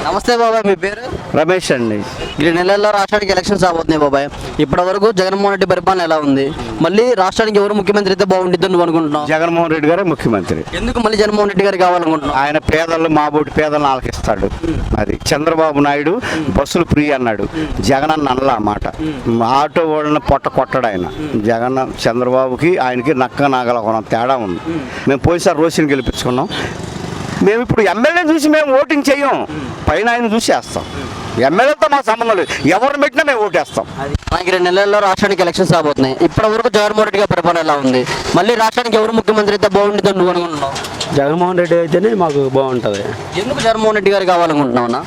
నమస్తే బాబాయ్, మీ పేరు? రమేష్ అండి. ఈ నెలల్లో రాష్ట్రానికి ఎలక్షన్స్ రాబోతున్నాయి బాబాయ్. ఇప్పటి వరకు జగన్మోహన్ రెడ్డి పరిపాలన ఎలా ఉంది? మళ్ళీ రాష్ట్రానికి ఎవరు ముఖ్యమంత్రి అయితే బాగుంటుంది నువ్వు అనుకుంటున్నావు? జగన్మోహన్ రెడ్డి గారే ముఖ్యమంత్రి. ఎందుకు మళ్ళీ జగన్మోహన్ రెడ్డి గారు కావాలనుకుంటున్నావు? ఆయన పేదలు మాబోటి పేదలను ఆలకిస్తాడు. అది చంద్రబాబు నాయుడు బస్సులు ఫ్రీ అన్నాడు, జగన్ అన్న అనలా మాట. ఆటో వాళ్ళని పొట్ట కొట్టాడు ఆయన. జగన్ చంద్రబాబుకి ఆయనకి నక్క నాగల కొనం తేడా ఉంది. మేము పోయినసారి రోషిని గెలిపించుకున్నాం. మేము ఇప్పుడు ఎమ్మెల్యేని చూసి మేము ఓటింగ్ చేయం, పైన ఆయన చూసి వేస్తాం. ఎమ్మెల్యేతో మాకు సంబంధం లేదు, ఎవరిని పెట్టినా మేము ఓటేస్తాం. మనకి 2 నెలల్లో రాష్ట్రానికి ఎలక్షన్స్ రాబోతున్నాయి. ఇప్పటి వరకు జగన్మోహన్ రెడ్డి గారి పరిపాలన ఎలా ఉంది? మళ్ళీ రాష్ట్రానికి ఎవరు ముఖ్యమంత్రి అయితే బాగుంటుంది నువ్వు అనుకుంటున్నావు? జగన్మోహన్ రెడ్డి అయితేనే మాకు బాగుంటుంది. ఎందుకు జగన్మోహన్ రెడ్డి గారు కావాలనుకుంటున్నావునా?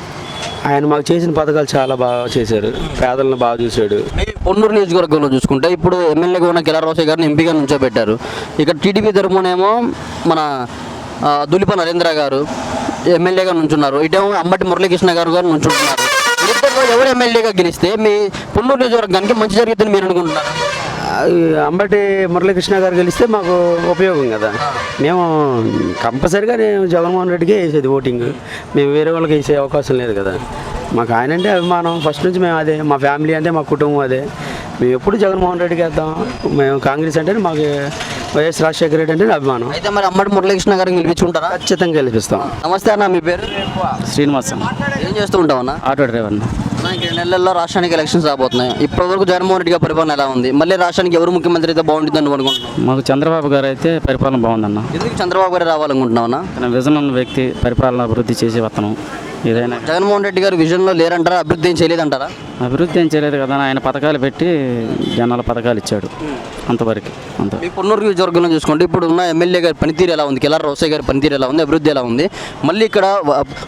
ఆయన మాకు చేసిన పథకాలు చాలా బాగా చేశారు, పేదలను బాగా చూశాడు. పొన్నూరు నియోజకవర్గంలో చూసుకుంటే ఇప్పుడు ఎమ్మెల్యేగా ఉన్న కిలా రోసయ్య గారిని ఎంపీగా నుంచోబెట్టారు. ఇక్కడ టీడీపీ తరపునేమో మన దులిప నరేంద్ర గారు ఎమ్మెల్యేగా నుంచున్నారు. ఇటేమో అంబటి మురళీకృష్ణ గారు నుంచుంటున్నారు. ఇద్దరు ఎవరు ఎమ్మెల్యేగా గెలిస్తే మీ పొన్నూరు నియోజకవర్గానికి మంచి జరుగుతుంది మీరు అనుకుంటున్నారు? అంబటి మురళీకృష్ణ గారు గెలిస్తే మాకు ఉపయోగం కదా. మేము కంపల్సరిగా నేను జగన్మోహన్ రెడ్డికే వేసేది ఓటింగ్. మేము వేరే వాళ్ళకి వేసే అవకాశం లేదు కదా. మాకు ఆయన అంటే అభిమానం ఫస్ట్ నుంచి. మేము అదే, మా ఫ్యామిలీ అంటే మా కుటుంబం అదే. మేము ఎప్పుడు జగన్మోహన్ రెడ్డికి వేద్దాం. మేము కాంగ్రెస్ అంటే మాకు వైఎస్ రాజశేఖర రెడ్డి అంటే అభిమానం. అయితే మరి అంబటి మురళీకృష్ణ గారిని గెలిపించుకుంటారా? ఖచ్చితంగా గెలిపిస్తాం. నమస్తే అన్న, మీ పేరు? శ్రీనివాస్. ఏం చేస్తూ ఉంటావు అన్న? Auto driver. మనకి 2 నెలల్లో రాష్ట్రానికి ఎలక్షన్స్ రాబోతున్నాయి. ఇప్పటి వరకు జగన్మోహన్ రెడ్డి గారి పరిపాలన ఎలా ఉంది? మళ్ళీ రాష్ట్రానికి ఎవరు ముఖ్యమంత్రి అయితే బాగుంటుంది అని అనుకుంటున్నావు? మాకు చంద్రబాబు గారు అయితే పరిపాలన బాగుందన్న. ఎందుకు చంద్రబాబు గారు రావాలనుకుంటున్నావునా? తన విజన్ ఉన్న వ్యక్తి, పరిపాలన అభివృద్ధి చేసే వతనం. ఏదైనా జగన్మోహన్ రెడ్డి గారు విజన్లో లేరంటారా? అభివృద్ధి ఏం చేయలేదంటారా? అభివృద్ధి ఏం చేయలేదు కదా, ఆయన పథకాలు పెట్టి జనాల పథకాలు ఇచ్చాడు అంతవరకు. అంత మీ పొన్నూరు నియోజకవర్గంలో చూసుకుంటే ఇప్పుడు ఉన్న ఎమ్మెల్యే గారి పనితీరు ఎలా ఉంది? కిలా రోసయ్య గారి పనితీరు ఎలా ఉంది? అభివృద్ధి ఎలా ఉంది? మళ్ళీ ఇక్కడ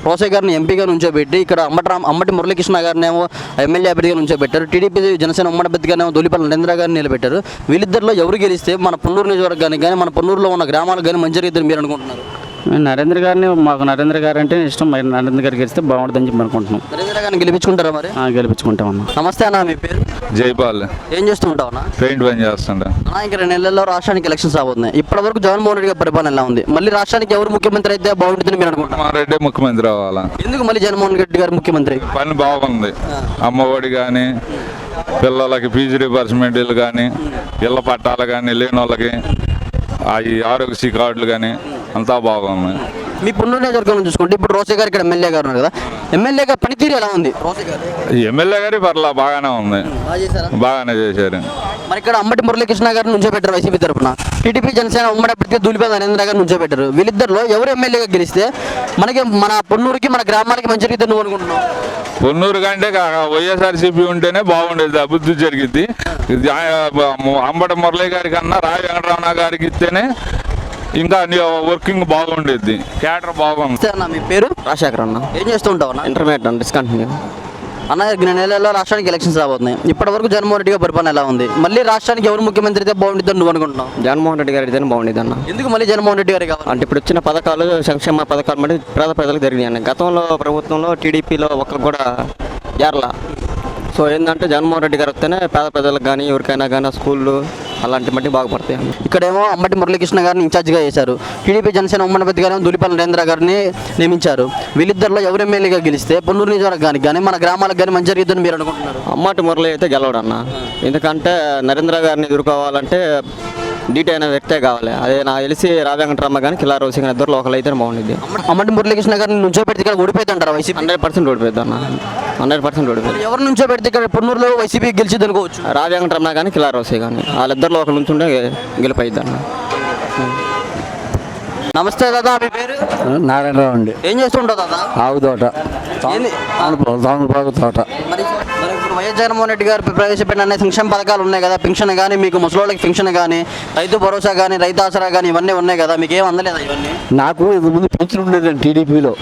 రోసయ్య గారిని ఎంపీగా నుంచోబెట్టి ఇక్కడ అంబటి మురళీకృష్ణ గారిని ఏమో ఎమ్మెల్యే అభ్యర్థిగా నుంచోబెట్టారు. టీడీపీ జనసేన ఉమ్మడి అభ్యర్థిగానేమో దులిపల్లి నరేంద్ర గారిని నిలబెట్టారు. వీళ్ళిద్దరిలో ఎవరు గెలిస్తే మన పొన్నూరు నియోజకవర్గానికి కానీ మన పొన్నూరులో ఉన్న గ్రామాలకు కానీ మంచి జరుగుతుంది మీరు అనుకుంటున్నారు? నరేంద్ర గారిని, మాకు నరేంద్ర గారు అంటే ఇష్టం. మరి నరేంద్ర గారికి గెలిస్తే బాగుంటుందని చెప్పి అనుకుంటున్నాం. నరేంద్ర గారిని గెలిపించుకుంటారా మరి? గెలిపించుకుంటామన్నా. నమస్తే అన్న, మీ పేరు? జైపాల్. ఏం చేస్తూ ఉంటావు అన్న? పెయింట్ పని చేస్తుంటా. ఇంకా 2 నెలల్లో రాష్ట్రానికి ఎలక్షన్స్ రాబోతున్నాయి. ఇప్పటి వరకు జగన్మోహన్ రెడ్డి గారి పరిపాలన ఎలా ఉంది? మళ్ళీ రాష్ట్రానికి ఎవరు ముఖ్యమంత్రి అయితే బాగుంటుందని మీరు అనుకుంటున్నారు? మా రెడ్డి ముఖ్యమంత్రి రావాలా. ఎందుకు మళ్ళీ జగన్మోహన్ రెడ్డి గారు ముఖ్యమంత్రి? పని బాగుంది. అమ్మఒడి కానీ, పిల్లలకి ఫీజు రీంబర్స్మెంట్లు కానీ, ఇళ్ళ పట్టాలు కానీ, లేని వాళ్ళకి ఈ ఆరోగ్యశ్రీ కార్డులు కానీ అంతా బాగుంది. మీ పొన్నూరు నియోజకవర్గం చూసుకుంటే ఇప్పుడు రోసయ్య గారు ఇక్కడ ఎమ్మెల్యే గారు ఉన్నారు కదా, ఎమ్మెల్యే గారి పనితీరు ఎలా ఉంది? రోసయ్య గారు ఎమ్మెల్యే గారి పర్లా బాగానే ఉంది, బాగానే చేశారు. మరి ఇక్కడ అంబటి మురళీకృష్ణ గారిని నుంచోబెట్టారు వైసీపీ తరఫున. టీడీపీ జనసేన ఉమ్మడి అభ్యర్థి దులిపల్లి నరేంద్ర గారిని నుంచోబెట్టారు. వీళ్ళిద్దరిలో ఎవరు ఎమ్మెల్యేగా గెలిస్తే మనకి మన పొన్నూరుకి మన గ్రామాలకి మంచి జరుగుతుంది నువ్వు అనుకుంటున్నావు? పొన్నూరు కంటే వైఎస్ఆర్సీపీ ఉంటేనే బాగుండేది, అభివృద్ధి జరిగింది. అంబటి మురళీ గారి కన్నా రాయ వెంకటరమణ గారికి ఇస్తేనే ఇంకా వర్కింగ్ బాగుండేది, క్యాటర్ బాగుంది. మీ పేరు? రాజశేఖర్ అన్న. ఏం చేస్తూ ఉంటావు అన్న? ఇంటర్మీడియట్ అన్న, డిస్కంటిన్యూ అన్న. 2 నెలల్లో రాష్ట్రానికి ఎలక్షన్స్ రాబోతున్నాయి. ఇప్పటి వరకు జగన్మోహన్ రెడ్డి గారి పరిపాలన ఎలా ఉంది? మళ్ళీ రాష్ట్రానికి ఎవరు ముఖ్యమంత్రి అయితే బాగుంటుంది నువ్వు అనుకుంటున్నావు? జగన్మోహన్ రెడ్డి గారు అయితేనే బాగుండేది అన్న. ఎందుకు మళ్ళీ జగన్మోహన్ రెడ్డి గారు కావాలి? అంటే ఇప్పుడు వచ్చిన పథకాలు, సంక్షేమ పథకాలు బట్టి పేద ప్రజలకు జరిగినాయి. గతంలో ప్రభుత్వంలో టీడీపీలో ఒక్కరు కూడా జారలా. సో ఏంటంటే జగన్మోహన్ రెడ్డి గారు వస్తేనే పేద ప్రజలకు కానీ ఎవరికైనా కానీ స్కూళ్ళు అలాంటి మట్టి బాగుపడతాయి. ఇక్కడేమో అంబటి మురళీకృష్ణ గారిని ఇన్ఛార్జిగా చేశారు. టీడీపీ జనసేన ఉమ్మడి అభ్యర్థి గారు దులిపల్లి నరేంద్ర గారిని నియమించారు. వీళ్ళిద్దరిలో ఎవరు ఎమ్మెల్యేగా గెలిస్తే పొన్నూరు నియోజకవర్గానికి కానీ మన గ్రామాలకు కానీ మంచి జరుగుతుందని మీరు అనుకుంటున్నారు? అంబటి మురళి అయితే గెలవడన్న. ఎందుకంటే నరేంద్ర గారిని ఎదుర్కోవాలంటే డీటీ అయిన వ్యక్తే కావాలి. అదే నాకు తెలిసి రాయ వెంకటరమణ కానీ కిలా రోసయ్య కానీ ఇద్దరు ఒకరు అయితే బాగుండేది. అంబటి మురళీకృష్ణ గారిని నుంచోబెడితే ఇక్కడ ఓడిపోయింది అంటారా వైసీపీ? 100% ఓడిపోద్ది అన్న, 100% ఓడిపోయింది. ఎవరు నుంచోబెడితే ఇక్కడ పొన్నూరులో వైసీపీ గెలిచిద్ది అనుకోవచ్చు? రాయ వెంకటరమణ కానీ కిలా రోసయ్య కానీ వాళ్ళిద్దరిలో ఒకరు నుంచి ఉంటే గెలిపోయిద్ది అన్న. నమస్తే దాదా, మీ పేరు? నారాయణరావు అండి. ఏం చేస్తుంటావు దాదా? ఆవు తోట, తామలపాకు తోట. మరి ఇప్పుడు వైఎస్ జగన్మోహన్ రెడ్డి గారు ప్రవేశపెట్టిన సంక్షేమ పథకాలు ఉన్నాయి కదా, పెన్షన్ కానీ, మీకు ముసలోళ్ళకి పెన్షన్ కానీ, రైతు భరోసా కానీ, రైతు ఆసరా కానీ, ఇవన్నీ ఉన్నాయి కదా, మీకు ఏం అందలేదా ఇవన్నీ? నాకు ఇంత ముందు పెన్షన్ ఉండేదండి టీడీపీలో.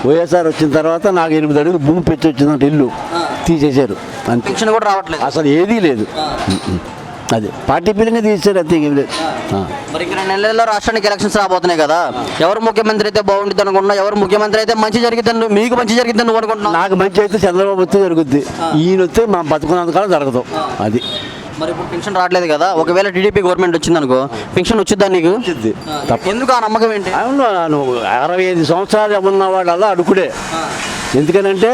వైఎస్ఆర్ వచ్చిన తర్వాత నాకు 8 అడుగులు భూమి పెంచి వచ్చిందంటే ఇల్లు తీసేశారు. అంతే, పెన్షన్ కూడా రావట్లేదు, అసలు ఏదీ లేదు. అది పార్టీ పిల్లనే తీసేశారు, అంతే, ఏం లేదు. మరి ఇక్కడ 2 నెలల్లో రాష్ట్రానికి ఎలక్షన్స్ రాబోతున్నాయి కదా, ఎవరు ముఖ్యమంత్రి అయితే బాగుంటుంది అనుకున్నా, ఎవరు ముఖ్యమంత్రి అయితే మంచి జరిగిద్దని, మీకు మంచి జరిగిద్దని నువ్వు అనుకుంటున్నావు? నాకు మంచి అయితే చంద్రబాబు వస్తే జరుగుద్ది, ఈయన వస్తే మనం బతుకున్నంతకాలం జరగదు. అది మరి ఇప్పుడు పెన్షన్ రావట్లేదు కదా, ఒకవేళ టీడీపీ గవర్నమెంట్ వచ్చింది అనుకో, పెన్షన్ వచ్చిద్దా నీకు? తప్ప. ఎందుకు ఆ నమ్మకం ఏంటి? అవును, 65 సంవత్సరాలు ఉన్న వాళ్ళ అడుకుడే ఎందుకనంటే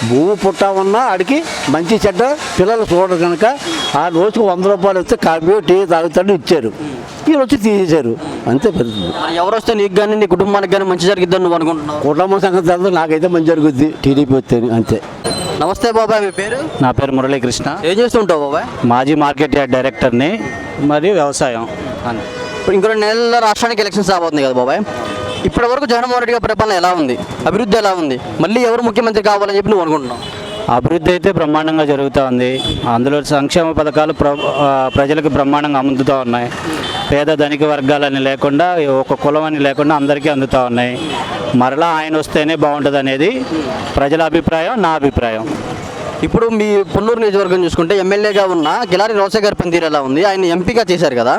భూమి పుట్టా ఉన్నా ఆడికి మంచి చెడ్డ పిల్లలు చూడరు కనుక ఆ రోజుకు 100 రూపాయలు వస్తే కాఫీ టీ తాగుతాడు ఇచ్చారు, వీళ్ళు వచ్చి తీసేశారు, అంతే పెరుగుతుంది. మరి ఎవరు వస్తే నీకు కానీ నీ కుటుంబానికి కానీ మంచి జరిగిద్దని నువ్వు అనుకుంటున్నావు? కుటుంబం సంగతి తెలియదు, నాకైతే మంచి జరుగుద్ది టీడీపీ వస్తే, అంతే. నమస్తే బాబాయ్, మీ పేరు? నా పేరు మురళీకృష్ణ, ఏం చేస్తుంటావు బాబాయ్? మాజీ మార్కెట్ యార్డ్ డైరెక్టర్ని, మరియు వ్యవసాయం. ఇప్పుడు ఇంకో 2 నెలల్లో రాష్ట్రానికి ఎలక్షన్స్ రాబోతుంది కదా బాబాయ్, ఇప్పటి వరకు జగన్మోహన్ రెడ్డి గారి పరిపాలన ఎలా ఉంది, అభివృద్ధి ఎలా ఉంది, మళ్ళీ ఎవరు ముఖ్యమంత్రి కావాలని చెప్పి నువ్వు అనుకుంటున్నావు? అభివృద్ధి అయితే బ్రహ్మాండంగా జరుగుతూ ఉంది. అందులో సంక్షేమ పథకాలు ప్రజలకు బ్రహ్మాండంగా అందుతూ ఉన్నాయి. పేద ధనిక వర్గాలని లేకుండా, ఒక కులం అని లేకుండా అందరికీ అందుతూ ఉన్నాయి. మరలా ఆయన వస్తేనే బాగుంటుంది అనేది ప్రజల అభిప్రాయం, నా అభిప్రాయం. ఇప్పుడు మీ పొన్నూరు నియోజకవర్గం చూసుకుంటే ఎమ్మెల్యేగా ఉన్న కిలారి రోసయ్య గారి పనితీరు ఎలా ఉంది? ఆయన ఎంపీగా చేశారు కదా,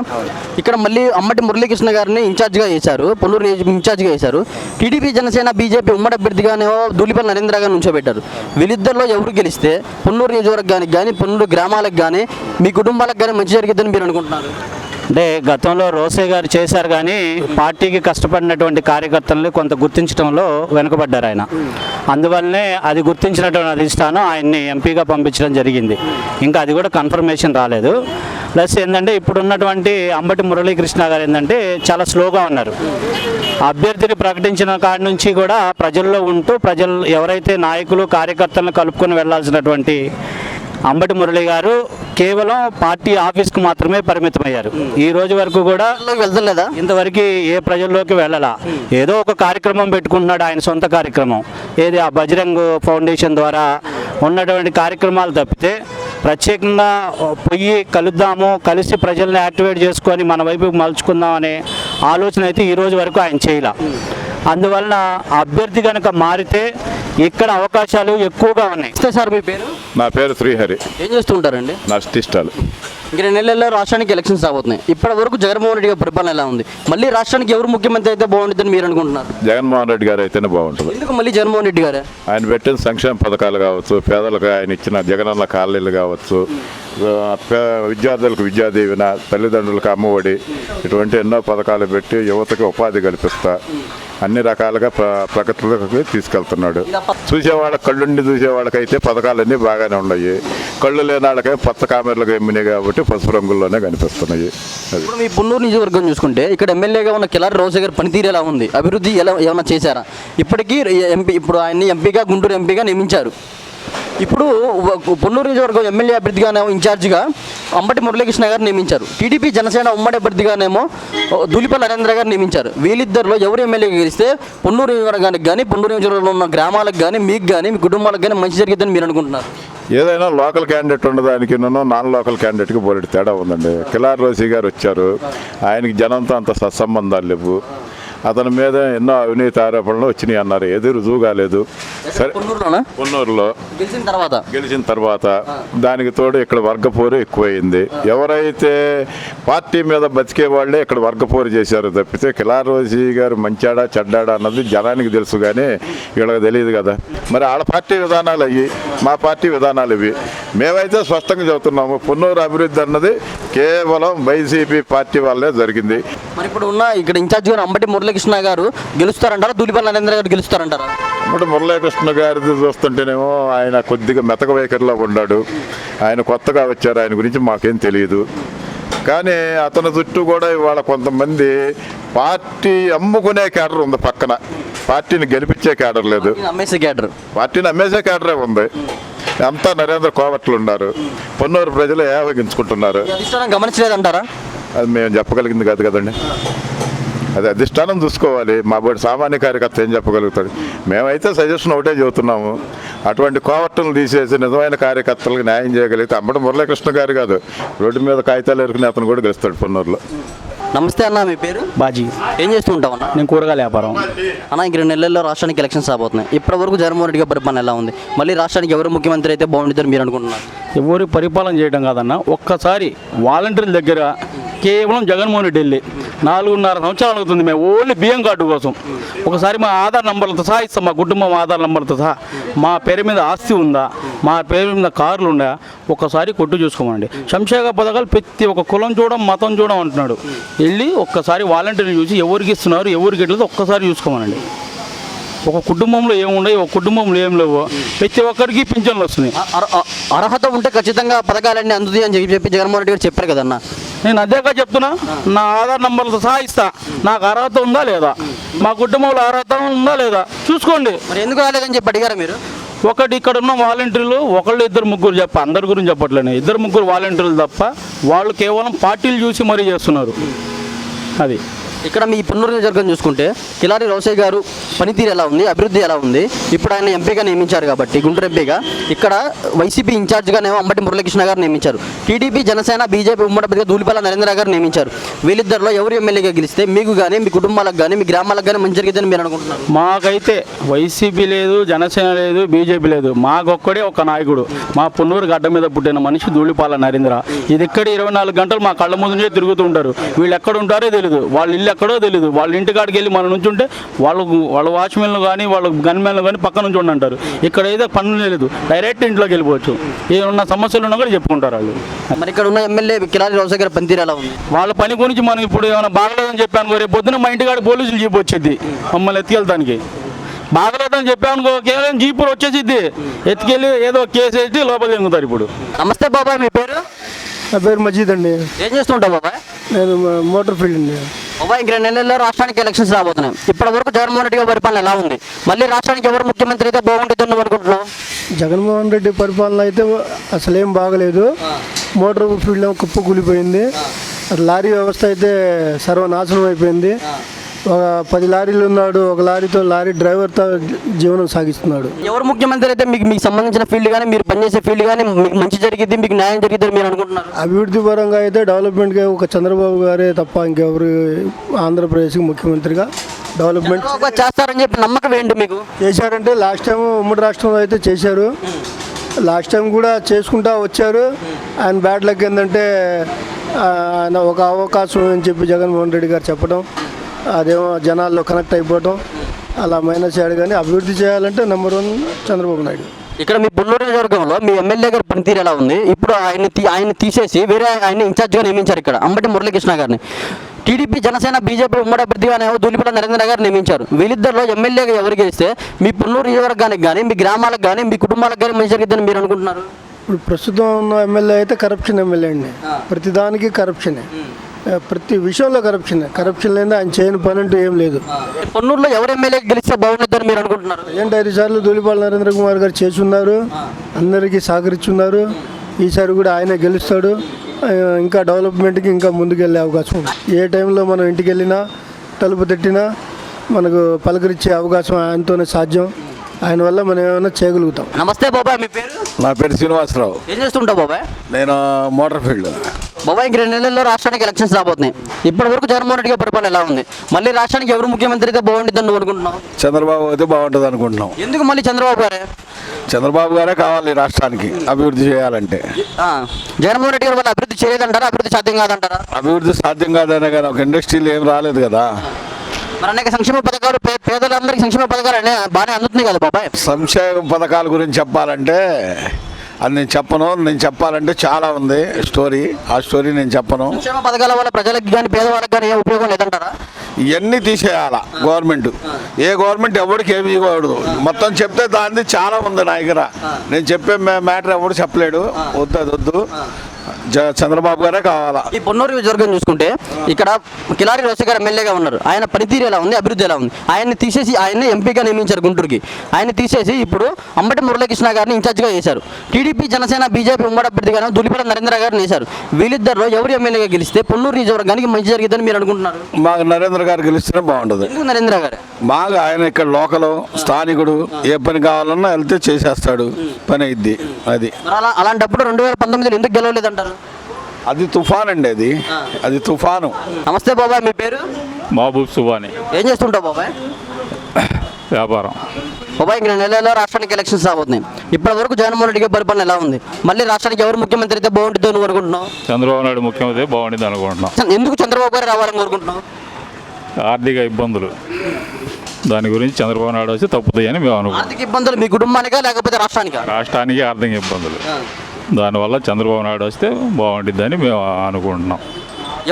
ఇక్కడ మళ్ళీ అంబటి మురళీకృష్ణ గారిని ఇన్ఛార్జ్గా చేశారు, పొన్నూరు ఇన్ఛార్జ్గా చేశారు. టీడీపీ, జనసేన, బీజేపీ ఉమ్మడి అభ్యర్థిగానే ధూళిపల్లి నరేంద్ర గారిని ఉంచోబెట్టారు. వీళ్ళిద్దరిలో ఎవరు గెలిస్తే పొన్నూరు నియోజకవర్గానికి కానీ, పొన్నూరు గ్రామాలకు కానీ, మీ కుటుంబాలకు కానీ మంచి జరిగిద్దని మీరు అనుకుంటున్నారు? అంటే గతంలో రోసయ్య గారు చేశారు, కానీ పార్టీకి కష్టపడినటువంటి కార్యకర్తలను కొంత గుర్తించడంలో వెనుకబడ్డారు ఆయన. అందువల్లనే అది గుర్తించినటువంటి అధిష్టానం ఆయన్ని ఎంపీగా పంపించడం జరిగింది. ఇంకా అది కూడా కన్ఫర్మేషన్ రాలేదు. ప్లస్ ఏంటంటే ఇప్పుడున్నటువంటి అంబటి మురళీకృష్ణ గారు ఏంటంటే చాలా స్లోగా ఉన్నారు. అభ్యర్థిని ప్రకటించిన కాడి నుంచి కూడా ప్రజల్లో ఉంటూ, ప్రజలు ఎవరైతే నాయకులు కార్యకర్తలను కలుపుకొని వెళ్లాల్సినటువంటి అంబటి మురళి గారు కేవలం పార్టీ ఆఫీస్కు మాత్రమే పరిమితమయ్యారు. ఈ రోజు వరకు కూడా వెళ్తలేదా? ఇంతవరకు ఏ ప్రజల్లోకి వెళ్ళాలా. ఏదో ఒక కార్యక్రమం పెట్టుకుంటున్నాడు, ఆయన సొంత కార్యక్రమం, ఏది ఆ బజరంగ్ ఫౌండేషన్ ద్వారా ఉన్నటువంటి కార్యక్రమాలు తప్పితే ప్రత్యేకంగా పొయ్యి కలుద్దాము, కలిసి ప్రజల్ని యాక్టివేట్ చేసుకొని మన వైపుకి మలుచుకుందాం అనే ఆలోచన అయితే ఈ రోజు వరకు ఆయన చేయాల. అందువలన అభ్యర్థి కనుక మారితే ఇక్కడ అవకాశాలు ఎక్కువగా ఉన్నాయి. సార్ మీ పేరు? నా పేరు శ్రీహరి, ఏం చేస్తుంటారండి? నా స్టిస్టాలు. ఇంక 2 నెలల్లో రాష్ట్రానికి ఎలక్షన్స్ రాబోతున్నాయి. ఇప్పటి వరకు జగన్మోహన్ రెడ్డి గారి పరిపాలన ఎలా ఉంది? మళ్ళీ రాష్ట్రానికి ఎవరు ముఖ్యమంత్రి అయితే బాగుంటుందని మీరు అనుకుంటున్నారు? జగన్మోహన్ రెడ్డి గారు అయితేనే బాగుంటుంది. ఎందుకు మళ్ళీ జగన్మోహన్ రెడ్డి గారే? ఆయన పెట్టిన సంక్షేమ పథకాలు కావచ్చు, పేదలకు ఆయన ఇచ్చిన జగనన్న కాలనీలు కావచ్చు, విద్యార్థులకు విద్యాదీవెన, తల్లిదండ్రులకు అమ్మఒడి, ఇటువంటి ఎన్నో పథకాలు పెట్టి యువతకి ఉపాధి కల్పిస్తా అన్ని రకాలుగా ప్రగతిలోకి తీసుకెళ్తున్నాడు. చూసేవాళ్ళ కళ్ళుండి చూసేవాళ్ళకైతే పథకాలన్నీ బాగానే ఉన్నాయి. కళ్ళు లేని వాళ్ళకైతే పచ్చ కామెర్లకు ఎమ్మినాయి కాబట్టి పసుపు రంగుల్లోనే కనిపిస్తున్నాయి. ఇప్పుడు మీ పొన్నూరు నియోజకవర్గం చూసుకుంటే ఇక్కడ ఎమ్మెల్యేగా ఉన్న కిలారి రోసయ్య గారి పనితీరు ఎలా ఉంది? అభివృద్ధి ఏమైనా చేశారా? ఇప్పటికీ ఇప్పుడు ఆయన్ని ఎంపీగా, గుంటూరు ఎంపీగా నియమించారు. ఇప్పుడు పొన్నూరు నియోజకవర్గం ఎమ్మెల్యే అభ్యర్థిగానేమో ఇన్ఛార్జిగా అంబటి మురళీకృష్ణ గారు నియమించారు. టీడీపీ, జనసేన ఉమ్మడి అభ్యర్థిగానేమో ధూళిపల్లి నరేంద్ర గారు నియమించారు. వీళ్ళిద్దరిలో ఎవరు ఎమ్మెల్యేగా గెలిస్తే పొన్నూరు నియోజకవర్గానికి కానీ, పొన్నూరు నియోజకవర్గంలో ఉన్న గ్రామాలకు కానీ, మీకు కానీ, మీ కుటుంబాలకు కానీ మంచి జరిగిద్దని మీరు అనుకుంటున్నారు? ఏదైనా లోకల్ క్యాండిడేట్ ఉండదానికి నాన్ లోకల్ క్యాండిడేట్కి బోలెడు తేడా ఉందండి. కిలారి రోసయ్య గారు వచ్చారు, ఆయనకి జనంతో అంత సత్సంబంధాలు లేవు. అతని మీద ఎన్నో అవినీతి ఆరోపణలు వచ్చినాయి అన్నారు, ఏది రుజువు కాలేదు. సరే, పొన్నూరులో గెలిచిన తర్వాత దానికి తోడు ఇక్కడ వర్గపోరు ఎక్కువైంది. ఎవరైతే పార్టీ మీద బతికే వాళ్ళే ఇక్కడ వర్గపోరు చేశారు తప్పితే కిలారి రోసయ్య గారు మంచాడా చెడ్డాడా అన్నది జనానికి తెలుసు, కానీ వీళ్ళకి తెలియదు కదా. మరి వాళ్ళ పార్టీ విధానాలు అయ్యి, మా పార్టీ విధానాలు ఇవి. మేమైతే స్పష్టంగా చెబుతున్నాము, పొన్నూరు అభివృద్ధి అన్నది కేవలం వైసీపీ పార్టీ వల్లే జరిగింది. మరి ఇప్పుడు ఉన్న ఇక్కడ ఇన్ఛార్జ్ గారు అంబటి మురళీకృష్ణ గారు గెలుస్తారంటారా? ధూళిపల్లి నరేంద్ర గారు గెలుస్తారంటారా? అంబటి మురళీకృష్ణ గారిది చూస్తుంటేనేమో ఆయన కొద్దిగా మెతక వైఖరిలో ఉన్నాడు. ఆయన కొత్తగా వచ్చారు, ఆయన గురించి మాకేం తెలియదు. కానీ అతని చుట్టూ కూడా ఇవాళ కొంతమంది పార్టీ అమ్ముకునే క్యాడర్ ఉంది, పక్కన పార్టీని గెలిపించే క్యాడర్ లేదు, పార్టీని అమ్మేసే క్యాడరే ఉంది. అంతా నరేంద్ర కోవట్లు ఉన్నారు. పొన్నూరు ప్రజలు ఏవగించుకుంటున్నారు. గమనించలేదంటారా? అది మేము చెప్పగలిగింది కాదు కదండి, అది అధిష్టానం చూసుకోవాలి. మా బోటి సామాన్య కార్యకర్త ఏం చెప్పగలుగుతాడు? మేమైతే సజెషన్ ఒకటే చెబుతున్నాము, అటువంటి కోవట్టును తీసేసి నిజమైన కార్యకర్తలకు న్యాయం చేయగలిగితే అంబటి మురళీకృష్ణ గారు కాదు, రోడ్డు మీద కాగితాలు ఎరుకుని అతను కూడా గెలుస్తాడు పొన్నూరులో. నమస్తే అన్న, మీ పేరు? బాజీ. ఏం చేస్తుంటావు అన్న? నేను కూరగాయల వ్యాపారం. అన్న, ఇంక 2 నెలల్లో రాష్ట్రానికి ఎలక్షన్స్ రాబోతున్నాయి. ఇప్పటి వరకు జగన్మోహన్ రెడ్డి గారి పరిపాలన ఎలా ఉంది? మళ్ళీ రాష్ట్రానికి ఎవరు ముఖ్యమంత్రి అయితే బాగుంటుందని మీరు అనుకుంటున్నారు? ఎవరు పరిపాలన చేయడం కాదన్న, ఒక్కసారి వాలంటీర్ల దగ్గర కేవలం జగన్మోహన్ రెడ్డి వెళ్ళి 4.5 సంవత్సరాలు అవుతుంది. మేము ఓన్లీ బియ్యం కార్డు కోసం ఒకసారి మా ఆధార్ నంబర్లతో సహా ఇస్తాం, మా కుటుంబం ఆధార్ నంబర్లతో సహా, మా పేరు మీద ఆస్తి ఉందా, మా పేరు మీద కార్లు ఉందా, ఒక్కసారి కొట్టు చూసుకోమండి. సంక్షేమ పథకాలు ప్రతి ఒక్క కులం చూడడం, మతం చూడడం అంటున్నాడు. వెళ్ళి ఒక్కసారి వాలంటీర్ని చూసి ఎవరికి ఇస్తున్నారు, ఎవరికి ఇట్లేదు ఒక్కసారి చూసుకోమనండి. ఒక కుటుంబంలో ఏమున్నాయి, ఒక కుటుంబంలో ఏం లేవు, ప్రతి ఒక్కరికి పింఛన్లు వస్తున్నాయి. అర్హత ఉంటే ఖచ్చితంగా పథకాలన్నీ అందుతాయి అని చెప్పి జగన్మోహన్ రెడ్డి గారు చెప్పారు కదన్న. నేను అదేగా చెప్తున్నా, నా ఆధార్ నంబర్లతో సహా ఇస్తా. నాకు అర్హత ఉందా లేదా, మా కుటుంబంలో అర్హత ఉందా లేదా చూసుకోండి. మరి ఎందుకు రాలేదని చెప్పి అడిగారా మీరు? ఒకటి ఇక్కడ ఉన్న వాలంటీర్లు ఒకళ్ళు ఇద్దరు ముగ్గురు అందరి గురించి చెప్పట్లేను, ఇద్దరు ముగ్గురు వాలంటీర్లు తప్ప వాళ్ళు కేవలం పార్టీలు చూసి మరీ చేస్తున్నారు. అది ఇక్కడ మీ పొన్నూరు నియోజకవర్గం చూసుకుంటే కిలారి రోసయ్య గారు పనితీరు ఎలా ఉంది, అభివృద్ధి ఎలా ఉంది? ఇప్పుడు ఆయన ఎంపీగా నియమించారు కాబట్టి గుంటూరు ఎంపీగా, ఇక్కడ వైసీపీ ఇన్ఛార్జ్గానేమో అంబటి మురళీకృష్ణ గారు నియమించారు. టీడీపీ జనసేన బీజేపీ ఉమ్మడి అభ్యర్థిగా ధూళిపాల నరేంద్ర గారు నియమించారు. వీళ్ళిద్దరిలో ఎవరు ఎమ్మెల్యేగా గెలిస్తే మీకు కానీ మీ కుటుంబాలకు కానీ మీ గ్రామాలకు కానీ మంచి జరిగిద్దని మీరు అనుకుంటున్నారు? మాకైతే వైసీపీ లేదు, జనసేన లేదు, బీజేపీ లేదు, మాకొక్కడే ఒక నాయకుడు, మా పొన్నూరు గడ్డ మీద పుట్టిన మనిషి ధూళిపాల నరేంద్ర. ఇది ఇక్కడ 24 గంటలు మా కళ్ళ ముందు తిరుగుతూ ఉంటారు. వీళ్ళు ఎక్కడ ఉంటారో తెలియదు, వాళ్ళ ఇల్లు ఎక్కడో తెలియదు. వాళ్ళ ఇంటికాడికి వెళ్ళి మన నుంచి ఉంటే వాళ్ళ వాచ్మెన్లు కానీ వాళ్ళ గన్మెన్లు కానీ పక్క నుంచి ఉండంటారు. ఇక్కడ ఏదో పనులు లేదు, డైరెక్ట్ ఇంట్లోకి వెళ్ళిపోవచ్చు. ఏమన్నా సమస్యలు ఉన్నా కూడా చెప్పుకుంటారు వాళ్ళు. మరి ఇక్కడ ఉన్న ఎమ్మెల్యే కిలారి రోసయ్య గారి పనితీరు ఎలా ఉంది? వాళ్ళ పని గురించి మనం ఇప్పుడు ఏమైనా బాగలేదని చెప్పాను, రేపు పొద్దున మా ఇంటికాడ పోలీసులు జీప్ వచ్చేది మమ్మల్ని ఎత్తుకెళ్తానికి. బాగలేదని చెప్పాను, కేవలం జీపులు వచ్చేసిద్ది, ఎత్తుకెళ్ళి ఏదో కేసు వేసి లోపల తిరుగుతారు. ఇప్పుడు నమస్తే బాబాయ్, మీ పేరు? నా పేరు మజీద్ అండి. ఏం చేస్తుంటావు బాబాయ్? నేను మోటార్ ఫీల్డ్ అండి. బాబాయ్, ఇంక 2 నెలల్లో రాష్ట్రానికి ఎలక్షన్స్ రాబోతున్నాయి. ఇప్పటి వరకు జగన్మోహన్ రెడ్డి గారి పరిపాలన ఎలా ఉంది? మళ్ళీ రాష్ట్రానికి ఎవరు ముఖ్యమంత్రి అయితే బాగుంటుంది అని అనుకుంటున్నావు? జగన్మోహన్ రెడ్డి పరిపాలన అయితే అసలేం బాగలేదు. మోటార్ ఫీల్డ్ కుప్ప కూలిపోయింది. లారీ వ్యవస్థ అయితే సర్వనాశనం అయిపోయింది. ఒక 10 లారీలు ఉన్నాడు, ఒక లారీ డ్రైవర్తో జీవనం సాగిస్తున్నాడు. ఎవరు ముఖ్యమంత్రి అయితే మీకు సంబంధించిన ఫీల్డ్ కానీ మీరు పనిచేసే ఫీల్డ్ కానీ మీకు మంచి జరిగింది, మీకు న్యాయం జరిగింది మీరు అనుకుంటున్నారు? అభివృద్ధి పరంగా అయితే డెవలప్మెంట్గా ఒక చంద్రబాబు గారే తప్ప ఇంకెవరు ఆంధ్రప్రదేశ్కి ముఖ్యమంత్రిగా డెవలప్మెంట్ చేస్తారని చెప్పి నమ్మకం ఏంటి మీకు? చేశారంటే లాస్ట్ టైం ఉమ్మడి రాష్ట్రంలో అయితే చేశారు. లాస్ట్ టైం కూడా చేసుకుంటా వచ్చారు. ఆయన బ్యాడ్ లక్ ఏంటంటే ఆయన ఒక అవకాశం అని చెప్పి జగన్మోహన్ రెడ్డి గారు చెప్పడం, అదేమో జనాల్లో కనెక్ట్ అయిపోవటం అలా మైనస్ అయ్యాడు. కానీ అభివృద్ధి చేయాలంటే నెంబర్ 1 చంద్రబాబు నాయుడు. ఇక్కడ మీ పొన్నూరు నియోజకవర్గంలో మీ ఎమ్మెల్యే గారి పనితీరు ఎలా ఉంది? ఇప్పుడు ఆయన తీసేసి వేరే ఆయన ఇన్ఛార్జ్గా నియమించారు ఇక్కడ అంబటి మురళీకృష్ణ గారిని. టీడీపీ జనసేన బీజేపీ ఉమ్మడి అభ్యర్థిగానే ధూళిపాల నరేంద్ర గారు నియమించారు. వీళ్ళిద్దరిలో ఎమ్మెల్యేగా ఎవరు గెలిస్తే మీ పొన్నూరు నియోజకవర్గానికి కానీ మీ గ్రామాలకు కానీ మీ కుటుంబాలకు కానీ మంచి జరిగిద్దని మీరు అనుకుంటున్నారు? ఇప్పుడు ప్రస్తుతం ఉన్న ఎమ్మెల్యే అయితే కరప్షన్ ఎమ్మెల్యే అండి. ప్రతిదానికి కరప్షనే, ప్రతి విషయంలో కరప్షన్ లేదా ఆయన చేయని పని అంటూ ఏం లేదు. పొన్నూరులో ఎవరు ఎమ్మెల్యే గెలిస్తే బాగుంటుందని మీరు అనుకుంటున్నారు? ఏంటి 5 సార్లు ధూళిపాల నరేంద్ర కుమార్ గారు చేస్తున్నారు, అందరికీ సహకరిస్తున్నారు. ఈసారి కూడా ఆయనే గెలుస్తాడు. ఇంకా డెవలప్మెంట్కి ఇంకా ముందుకెళ్ళే అవకాశం ఉంది. ఏ టైంలో మనం ఇంటికి వెళ్ళినా తలుపు తట్టినా మనకు పలకరించే అవకాశం ఆయనతోనే సాధ్యం. ఆయన వల్ల మనం ఏమైనా చేయగలుగుతాం. నమస్తే బాబాయ్, మీ పేరు? నా పేరు శ్రీనివాసరావు. ఏం చేస్తుంటావు బాబాయ్? నేను మోటార్ ఫీల్డ్. బాబాయ్, ఇంక 2 నెలల్లో రాష్ట్రానికి ఎలక్షన్స్ రాబోతున్నాయి. ఇప్పటి వరకు జగన్మోహన్ రెడ్డి గారి పరిపాలన ఎలా ఉంది? మళ్ళీ రాష్ట్రానికి ఎవరు ముఖ్యమంత్రి అయితే బాగుంటుందని నువ్వు అనుకుంటున్నావు? చంద్రబాబు అయితే బాగుంటుంది అనుకుంటున్నాం. ఎందుకు మళ్ళీ చంద్రబాబు గారే? చంద్రబాబు గారే కావాలి రాష్ట్రానికి అభివృద్ధి చేయాలంటే. జగన్మోహన్ రెడ్డి గారి వల్ల అభివృద్ధి చేయలేదంటారా? అభివృద్ధి సాధ్యం కాదంటారా? అభివృద్ధి సాధ్యం కాదనే కానీ ఒక ఇండస్ట్రీలు ఏం రాలేదు కదా. మరి అనేక సంక్షేమ పథకాలు పేదలందరికీ సంక్షేమ పథకాలు బాగానే అందుతున్నాయి కదా బాబాయ్. సంక్షేమ పథకాల గురించి చెప్పాలంటే అది నేను చెప్పను. నేను చెప్పాలంటే చాలా ఉంది స్టోరీ. ఆ స్టోరీ నేను చెప్పను. సంక్షేమ పథకాల వల్ల ప్రజలకు కానీ పేదవాళ్ళకి కానీ ఏ ఉపయోగం లేదంటారా? ఇవన్నీ తీసేయాల గవర్నమెంట్. ఏ గవర్నమెంట్ ఎవరికి ఏమి ఇవ్వకూడదు. మొత్తం చెప్తే దాన్ని చాలా ఉంది నా దగ్గర. నేను చెప్పే మ్యాటర్ ఎవరు చెప్పలేడు. వద్దు, అది వద్దు. చంద్రబాబు గారే కావాలా. ఈ పొన్నూరు నియోజకవర్గం చూసుకుంటే ఇక్కడ కిలారి రోసయ్య గారు ఎమ్మెల్యేగా ఉన్నారు. ఆయన పనితీరు ఎలా ఉంది, అభివృద్ధి ఎలా ఉంది? ఆయన్ని తీసేసి ఆయన్ని ఎంపీగా నియమించారు గుంటూరుకి. ఆయన తీసేసి ఇప్పుడు అంబటి మురళీకృష్ణ గారిని ఇన్ఛార్జ్గా చేశారు. టీడీపీ జనసేన బీజేపీ ఉమ్మడి అభ్యర్థిగానే ధూళిపాల నరేంద్ర గారిని వేశారు. వీళ్ళిద్దరిలో ఎవరు ఎమ్మెల్యేగా గెలిస్తే పొన్నూరు నియోజకవర్గానికి మంచి జరిగిద్దని మీరు అనుకుంటున్నారు? మాకు నరేంద్ర గారు గెలిస్తేనే బాగుంటుంది. ఎందుకు నరేంద్ర గారు? బాగా ఆయన ఇక్కడ లోకల్ స్థానికుడు. ఏ పని కావాలన్నా వెళ్తే చేసేస్తాడు, పని అయింది. అది అలాంటప్పుడు 2019 ఎందుకు గెలవలేదంటారు? అది తుఫాన్ అండి. అది తుఫాను. నమస్తే బాబాయ్, మీ పేరు? మహబూబ్ సుబాని. ఏం చేస్తుంటావు బాబాయ్? వ్యాపారం. బాబాయ్, ఇంక 2 నెలల్లో రాష్ట్రానికి ఎలక్షన్స్ రాబోతున్నాయి. ఇప్పటి వరకు జగన్మోహన్ రెడ్డి గారి పరిపాలన ఎలా ఉంది? మళ్ళీ రాష్ట్రానికి ఎవరు ముఖ్యమంత్రి అయితే బాగుంటుందో నువ్వు అనుకుంటున్నావు? చంద్రబాబు నాయుడు ముఖ్యమంత్రి బాగుంటుంది అనుకుంటున్నాం. ఎందుకు చంద్రబాబు గారు రావాలని కోరుకుంటున్నావు? ఆర్థిక ఇబ్బందులు, దాని గురించి చంద్రబాబు నాయుడు వస్తే తప్పుతాయని మేము అనుకుంటున్నాం. ఆర్థిక ఇబ్బందులు మీ కుటుంబానికా లేకపోతే రాష్ట్రానికా? రాష్ట్రానికి ఆర్థిక ఇబ్బందులు, దానివల్ల చంద్రబాబు నాయుడు వస్తే బాగుంటుందని మేము అనుకుంటున్నాం.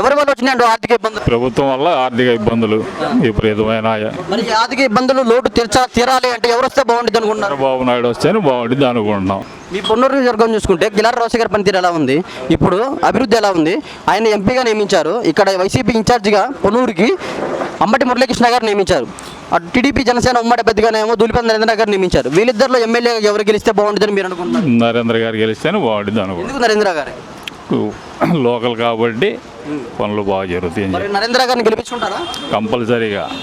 ఎవరి వల్ల వచ్చినాయండి ఆర్థిక ఇబ్బందులు? ప్రభుత్వం వల్ల ఆర్థిక ఇబ్బందులు విపరీతమైన మరి ఈ ఆర్థిక ఇబ్బందులు లోటు తీరాలి అంటే ఎవరు వస్తే బాగుంటుంది అనుకుంటున్నారు? చంద్రబాబు నాయుడు వస్తేనే బాగుంటుంది అనుకుంటున్నాం. మీ పొన్నూరు నియోజకవర్గం చూసుకుంటే కిలారి రోసయ్య గారి పనితీరు ఎలా ఉంది, ఇప్పుడు అభివృద్ధి ఎలా ఉంది? ఆయన ఎంపీగా నియమించారు, ఇక్కడ వైసీపీ ఇన్ఛార్జిగా పొన్నూరుకి అంబటి మురళీకృష్ణ గారు నియమించారు, అటు టీడీపీ జనసేన ఉమ్మడి అభ్యర్థిగానేమో ధూళిపల్లి నరేంద్ర గారు నియమించారు. వీళ్ళిద్దరిలో ఎమ్మెల్యే ఎవరు గెలిస్తే బాగుంటుందని మీరు అనుకుంటున్నారు? నరేంద్ర గారు గెలిస్తేనే బాగుంటుంది అనుకుంటున్నాం. ఎందుకు నరేంద్ర గారు? లోకల్ కాబట్టి పనులు బాగా జరుగుతాయి. మరి నరేంద్ర గారిని గెలిపించుకుంటారా? కంపల్సరీగా